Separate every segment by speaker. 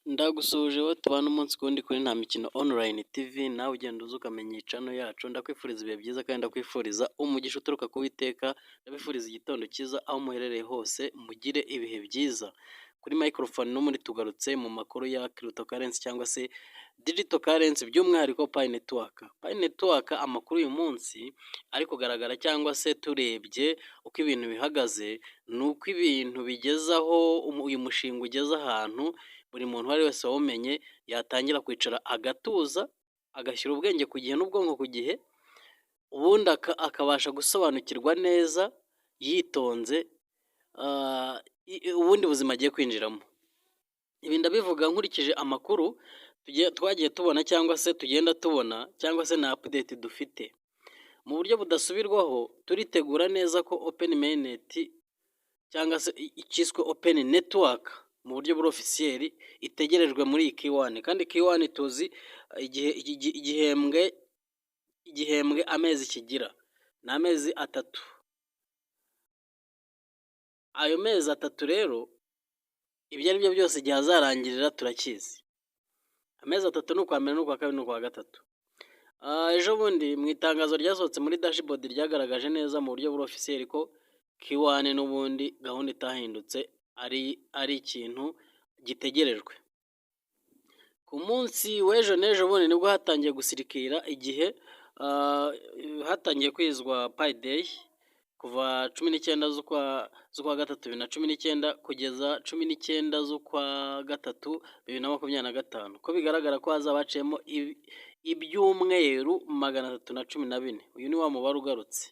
Speaker 1: Ndagusuhuje wowe tubana umunsi ku wundi kuri Nta Mikino Online TV, nawe ugenda uza ukamenya iyi channel yacu, ndakwifuriza ibihe byiza kandi ndakwifuriza umugisha uturuka ku Uwiteka, ndabifuriza igitondo cyiza aho muherereye hose, mugire ibihe byiza. Kuri microphone n'ubundi tugarutse mu makuru ya cryptocurrency cyangwa se digital currency by'umwihariko Pi Network. Pi Network amakuru uyu munsi ari kugaragara cyangwa se turebye uko ibintu bihagaze, ni uko ibintu bigezaho uyu mushinga ugeze ahantu buri muntu uwo ari wese wawumenye yatangira kwicara agatuza, agashyira ubwenge ku gihe n'ubwonko ku gihe, ubundi akabasha gusobanukirwa neza yitonze ubundi buzima agiye kwinjiramo. Ibi ndabivuga nkurikije amakuru twagiye tubona cyangwa se tugenda tubona cyangwa se na update dufite. Mu buryo budasubirwaho turitegura neza ko Open Mainnet cyangwa se ikiswe Open Network mu buryo buri officiel itegerejwe muri iyi Q1, kandi Q1 tuzi igihembwe amezi kigira ni amezi 3. Ayo mezi 3 rero ibyo ari byo byose igihe azarangirira turakizi. Amezi 3 ni ukwa mbere n'ukwa kabiri n'ukwa gatatu. Ejo bundi mu itangazo ryasohotse muri dashboard ryagaragaje neza mu buryo buri officiel ko Q1 n'ubundi gahunda itahindutse ari ikintu gitegerejwe. Ku munsi w'ejo n'ejo bundi nibwo hatangiye gusirikira igihe hatangiye kwizwa Pi Day kuva 19 z'ukwa gatatu 2019 kugeza 19 z'ukwa gatatu 2025, ko bigaragara ko hazaba haciyemo ibyumweru 314. Uyu ni wa mubare ugarutse.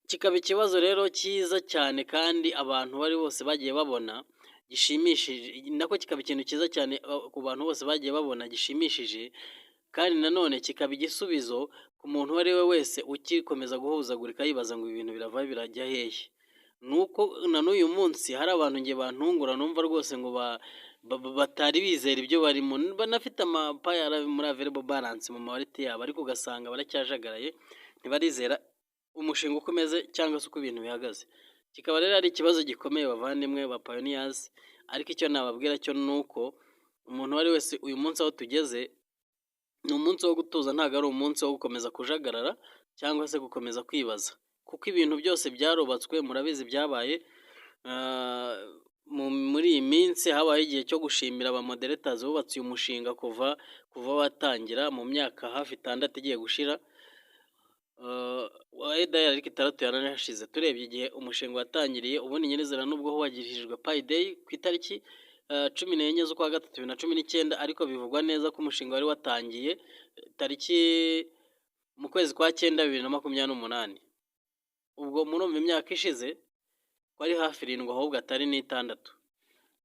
Speaker 1: Kikaba ikibazo rero cyiza cyane kandi abantu bari bose bagiye babona gishimishije, nako kikaba ikintu cyiza cyane ku bantu bose bagiye babona gishimishije, kandi nanone kikaba igisubizo ku muntu uwo ari we wese ukikomeza guhuzagurika yibaza ngo ibintu birava birajya hehe. Nuko na n'uyu munsi hari abantu nge bantungura numva rwose ngo batari bizera ibyo barimo, banafite amapayara muri available balance mu mawallet yabo, ariko ugasanga baracyajagaraye ntibarizera umushinga ukomeze cyangwa se uko ibintu bihagaze. Kikaba rero ari ikibazo gikomeye bavandimwe ba pioneers, ariko icyo nababwira cyo nuko umuntu wari wese uyu munsi aho tugeze ni umunsi wo gutuza, ntabwo ari umunsi wo gukomeza kujagarara cyangwa se gukomeza kwibaza, kuko ibintu byose byarubatswe murabizi byabaye. Muri iyi minsi habaye igihe cyo gushimira aba moderators bubatse uyu mushinga kuva watangira mu myaka hafi 6 igiye gushira. Ariko 6 yaranashize turebye igihe umushinga watangiriye. Ubundi nyirizina nubwo wagirishijwe Pi Day ku itariki 14 z'ukwa gatatu 2019, ariko bivugwa neza ko umushinga wari watangiye tariki mu kwezi kwa 9 2028. Ubwo murumva imyaka ishize ko ari hafi 7 ahubwo atari n'6.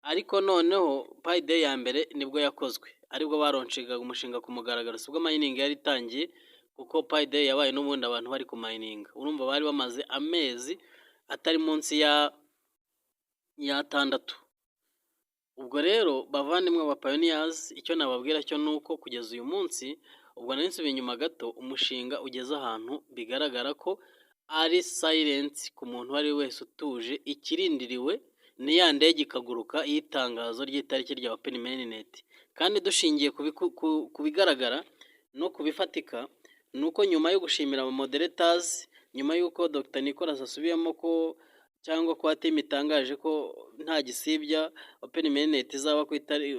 Speaker 1: Ariko noneho Pi Day ya mbere nibwo yakozwe, aribwo baronshingaga umushinga ku mugaragaro, sibwo mining yari itangiye, kuko Pi Day yabaye n'ubundi abantu bari ku mining. Urumva bari bamaze amezi atari munsi ya 6. Ubwo rero bavandimwe ba pioneers, icyo nababwira cyo nuko kugeza uyu munsi, ubwo nansubiye inyuma gato, umushinga ugeze ahantu bigaragara ko ari silent ku muntu wari wese utuje. Ikirindiriwe ni ya ndege ikaguruka y'itangazo ry'itariki rya Open Mainnet, kandi dushingiye ku bigaragara no kubifatika nuko nyuma yo gushimira aba moderators, nyuma yuko Dr Nicolas asubiyemo ko cyangwa ko team itangaje ko nta gisibya Open Mainnet izaba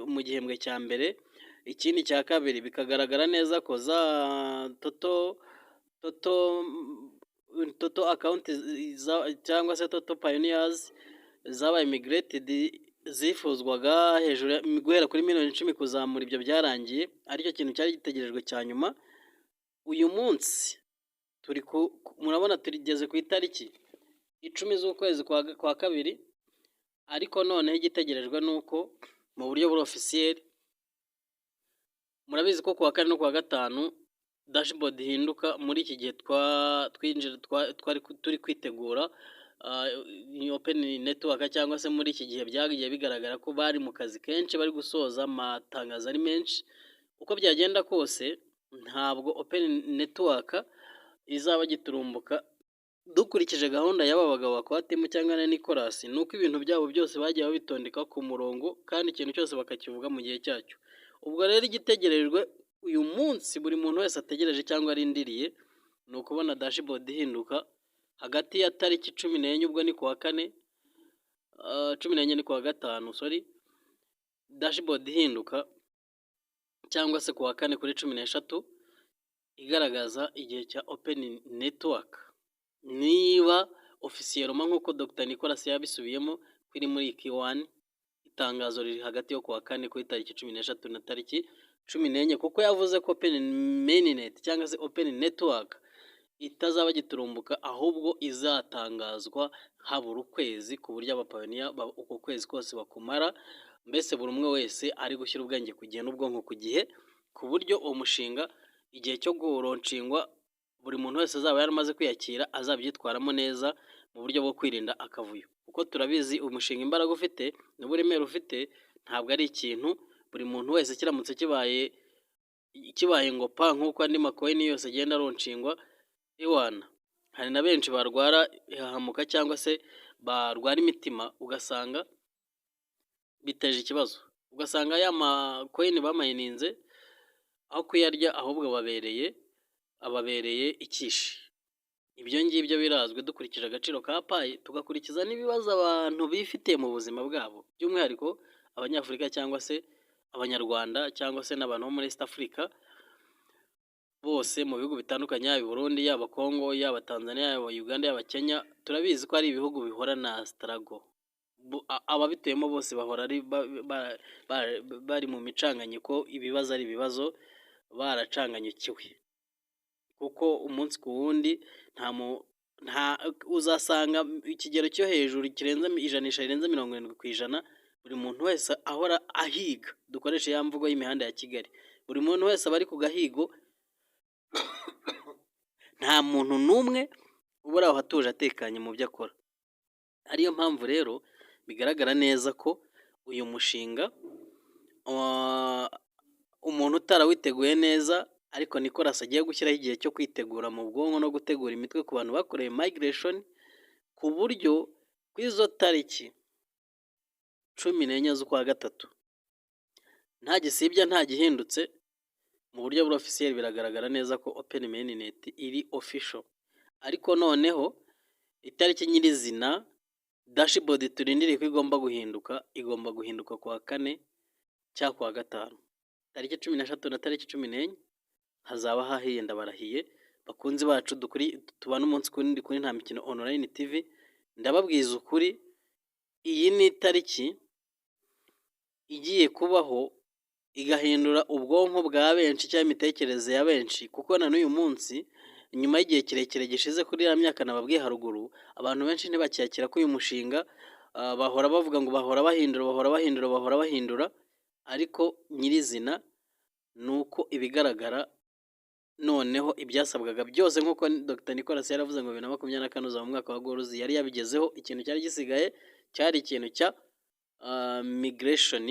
Speaker 1: mu gihembwe cya mbere, ikindi cya kabiri bikagaragara neza ko za Toto account cyangwa se Toto pioneers zabaye migrated zifuzwaga hejuru guhera kuri 10,000,000 kuzamura, ibyo byarangiye, aricyo kintu cyari gitegerejwe cya nyuma. Uyu munsi murabona turigeze ku itariki 10 z'ukwezi kwa kabiri, ariko noneho igitegerejwe nuko mu buryo buri officiel, murabizi ko kuwa 4 no kuwa 5 dashboard hinduka. Muri iki gihe twari turi kwitegura ni Open Network, cyangwa se muri iki gihe byagiye bigaragara ko bari mu kazi kenshi, bari gusoza amatangazo ari menshi. Uko byagenda kose ntabwo Open Network izaba giturumbuka dukurikije gahunda y'aba bagabo bakwatemo cyangwa na Nicolas, ni uko ibintu byabo byose bagiye babitondeka ku murongo kandi ikintu cyose bakakivuga mu gihe cyacyo. Ubwo rero igitegerejwe uyu munsi buri muntu wese ategereje cyangwa arindiriye ni ukubona dashboard ihinduka hagati ya tariki 14 ubwo ni kuwa kane, 14 ni kuwa gatanu, dashboard ihinduka cyangwa se kuwa kane kuri 13 igaragaza igihe cya open network. Niba ofisiyeloma nk'uko Dr Nicolas yabisubiyemo kuri muri Q1, itangazo riri hagati yo kuwa kane kuri tariki 13 na tariki 14, kuko yavuze ko open mainnet cyangwa se open network itazaba giturumbuka, ahubwo izatangazwa habura ukwezi, ku buryo abapayoniya uko kwezi kose bakumara, mbese buri umwe wese ari gushyira ubwenge ku gihe n'ubwonko ku gihe, ku buryo uwo mushinga igihe cyo guronshingwa buri muntu wese azaba yaramaze kwiyakira, azabyitwaramo neza mu buryo bwo kwirinda akavuyo, kuko turabizi umushinga imbaraga ufite n'uburemere ufite ntabwo ari ikintu buri muntu wese kiramutse kibaye ngo pa nk'uko andi makoini yose agenda aronshingwa iwana. Hari na benshi barwara ihahamuka cyangwa se barwara imitima, ugasanga biteje ikibazo, ugasanga ya makoini bamayininze aho kuyarya ahubwo ababereye ikishi. Ibyo ngibyo birazwi, dukurikije agaciro ka payi tugakurikiza n'ibibazo abantu bifitiye mu buzima bwabo, by'umwihariko abanyafurika cyangwa se abanyarwanda cyangwa se n'abantu bo muri East Africa bose mu bihugu bitandukanye, yaba Burundi, yaba Congo, yaba Tanzania, yaba Uganda, yaba Kenya. Turabizi ko ari ibihugu bihora na struggle, ababituyemo bose bahora bari mu micanganyiko, ibibazo ari ibibazo, baracanganyukiwe, kuko umunsi ku wundi uzasanga ikigero cyo hejuru kirenze ijanisha rirenze 70%, buri muntu wese ahora ahiga. Dukoresha ya mvugo y'imihanda ya Kigali, buri muntu wese aba ari ku gahigo, nta muntu n'umwe ubura aho atuje atekanye mu byo akora. Ariyo mpamvu rero bigaragara neza ko uyu mushinga umuntu utarawiteguye neza, ariko Nicolas agiye gushyiraho igihe cyo kwitegura mu bwonko no gutegura imitwe ku bantu bakoreye migration, ku buryo kw'izo tariki 14 z'ukwa gatatu nta gisibya nta gihindutse. Mu buryo bwa officiel biragaragara neza ko open mainnet iri official, ariko noneho itariki nyirizina dashboard turindiriye ko igomba guhinduka kuwa kane cyangwa kuwa gatanu, tariki 13 na tariki 14 hazaba hahiye. Ndabarahiye bakunzi bacu tubana umunsi kuri Nta Mikino Online TV, ndababwiza ukuri, iyi ni tariki igiye kubaho igahindura ubwonko bwa benshi cyangwa imitekerereze ya benshi, kuko na n'uyu munsi nyuma y'igihe kirekire gishize kuri ya myaka nababwiye haruguru, abantu benshi ntibakiyakira ko uyu mushinga bahora bavuga ngo bahora bahindura, ariko nyirizina ni uko ibigaragara noneho ibyasabwaga byose, nk'uko Dr Nicolas yaravuze ngo 2024 uzaba mu mwaka wa goals, yari yabigezeho. Ikintu cyari gisigaye cyari ikintu cya migration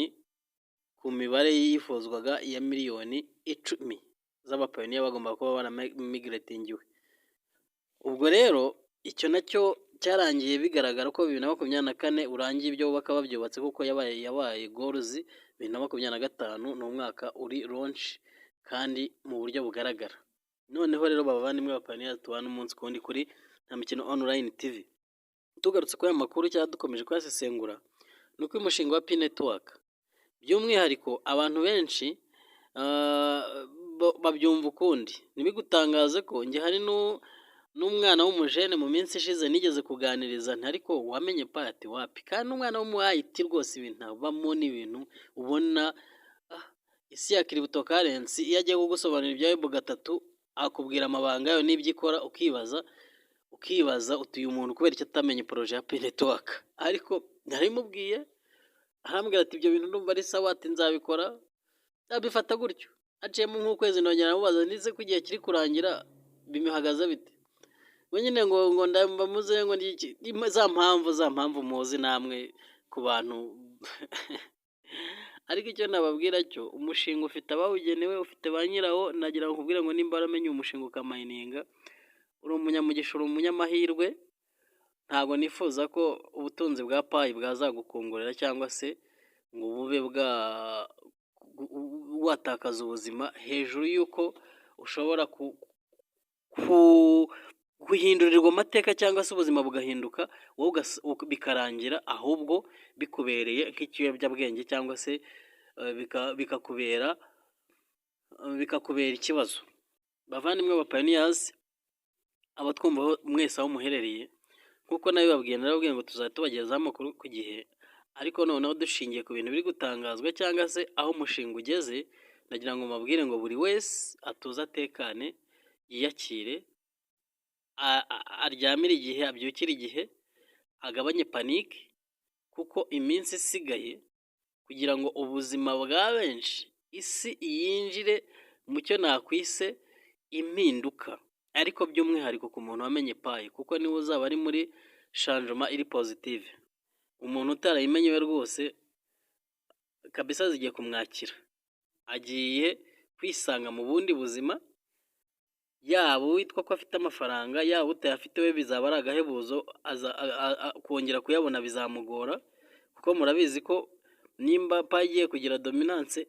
Speaker 1: ku mibare yifuzwaga ya miliyoni 10 z'abapayoniya bagomba kuba baramigiratingiwe. Ubwo rero icyo nacyo cyarangiye bigaragara ko 2024 urangiye ibyo bakaba babyubatse, kuko yabaye goals. 2025 ni umwaka uri launch kandi mu buryo bugaragara. Noneho rero bavandimwe bapayoniya tubana umunsi kundi kuri Nta Mikino Online TV, tugarutse ko aya makuru cyangwa dukomeje kuyasesengura, nuko umushinga wa P-Network by'umwihariko abantu benshi babyumva ukundi. Ntibigutangaze ko njye hari n'umwana w'umujene mu minsi ishize nigeze kuganiriza, ariko wamenye pati wapi, kandi umwana wo mu IT rwose ibintu abamo n'ibintu ubona isi ya cryptocurrency. Iyo agiye kugusobanurira ibya Web3 akubwira amabanga yayo n'ibyo ikora, ukibaza utuye umuntu kubera icyo atamenye projet ya P-Network. Ariko narimubwiye, arambwira ati ibyo bintu ndumva ari sawa, ati nzabikora, nzabifata gutyo. Haciyemo nk'ukwezi nongera mubaza, nize ko igihe kiri kurangira bimihagaze bite, we nyine ngo ndambamuze ngo za mpamvu muzi namwe ku bantu ariko icyo nababwira cyo, umushinga ufite abawugenewe, ufite ba nyirawo. Nagira ngo nkubwire ngo nimba waramenye umushinga ukamayininga, uri umunyamugisha, uri umunyamahirwe, ntabwo nifuza ko ubutunzi bwa payi bwazagukungurira cyangwa se ngo bube watakaza ubuzima hejuru y'uko ushobora guhindurirwa amateka cyangwa se ubuzima bugahinduka, wowe bikarangira ahubwo bikubereye nk'ikiyobyabwenge cyangwa se bikakubera ikibazo. Bavandimwe ba pioneers, abatwumva mwese aho muherereye, kuko narababwiye ngo tuzajya tubagezaho amakuru ku gihe, ariko noneho dushingiye ku bintu biri gutangazwa cyangwa se aho umushinga ugeze, nagira ngo mabwire ngo buri wese atuze atekane, yiyakire, aryamire igihe, abyukire igihe, agabanye panike, kuko iminsi isigaye kugira ngo ubuzima bwa benshi, isi yinjire mu cyo nakwise impinduka, ariko by'umwihariko ku muntu wamenye payi, kuko niwe uzaba ari muri changement iri positive. Umuntu utarayimenye we rwose kabisa zigiye kumwakira, agiye kwisanga mu bundi buzima, yaba uwitwa ko afite amafaranga, yaba utayafite we bizaba ari agahebuzo, kongera kuyabona bizamugora, kuko murabizi ko nimba payi igiye kugira dominance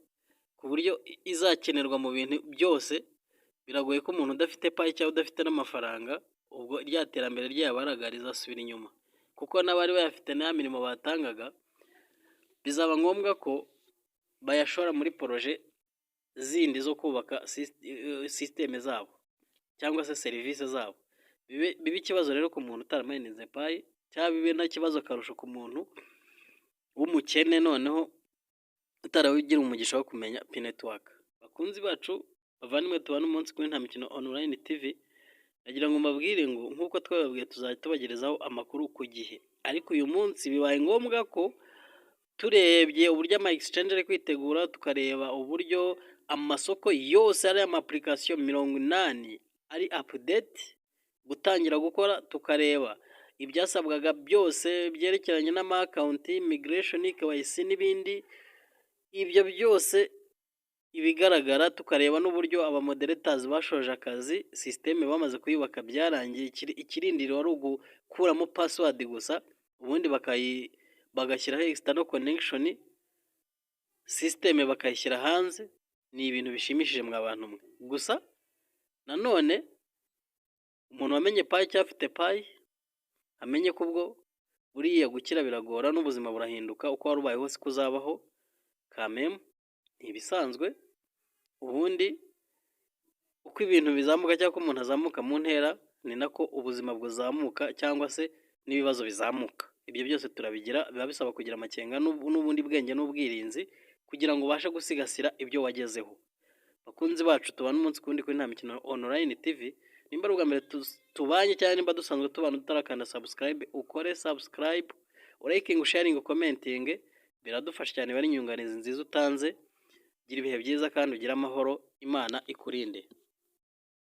Speaker 1: ku buryo izakenerwa mu bintu byose, biragoye ko umuntu udafite payi cyangwa udafite n'amafaranga, ubwo rya terambere ry'abaragara rizasubira inyuma, kuko n'abari bayafite nta mirimo batangaga, bizaba ngombwa ko bayashora muri poroje zindi zo kubaka sisiteme zabo cyangwa se serivisi zabo. Bibe ikibazo rero ku muntu utaramainize payi, cyangwa bibe n'ikibazo akarusho ku muntu w'umukene noneho utarawigira umugisha wo kumenya Pi Network. Bakunzi bacu, bavandimwe tubana umunsi kuri Nta Mikino Online TV, nagira ngo mbabwire ngo nk'uko twababwiye tuzajya tubagerezaho amakuru ku gihe, ariko uyu munsi bibaye ngombwa ko turebye uburyo ama exchange ari kwitegura, tukareba uburyo amasoko yose ari ama application 80 ari update gutangira gukora, tukareba ibyasabwaga byose byerekeranye n'ama account, immigration, KYC n'ibindi, ibyo byose ibigaragara, tukareba n'uburyo aba moderators bashoje akazi, systeme bamaze kuyubaka byarangiye, ikirindiro ari ugukuramo password gusa, ubundi bagashyiraho external connection, systeme bakayishyira hanze. Ni ibintu bishimishije mwa bantu mwe. Gusa nanone umuntu wamenye payi cyangwa afite payi, amenye ko ubwo buriya gukira biragora n'ubuzima burahinduka, uko wari ubaye hose kuzabaho kameme ntibisanzwe. Ubundi uko ibintu bizamuka cyangwa ko umuntu azamuka mu ntera, ni nako ubuzima buzamuka cyangwa se n'ibibazo bizamuka. Ibyo byose turabigira, biba bisaba kugira amakenga n'ubundi bwenge n'ubwirinzi kugira ngo ubashe gusigasira ibyo wagezeho. Bakunzi bacu, tubana umunsi kundi kuri Nta Mikino Online TV, nimba ari ubwa mbere tubanye cyangwa nimba dusanzwe tubana utarakanda subscribe, ukore subscribe, urayikinga, sharing, commenting, biradufasha cyane, bari inyunganizi nziza utanze. Gira ibihe byiza kandi ugira amahoro, Imana ikurinde.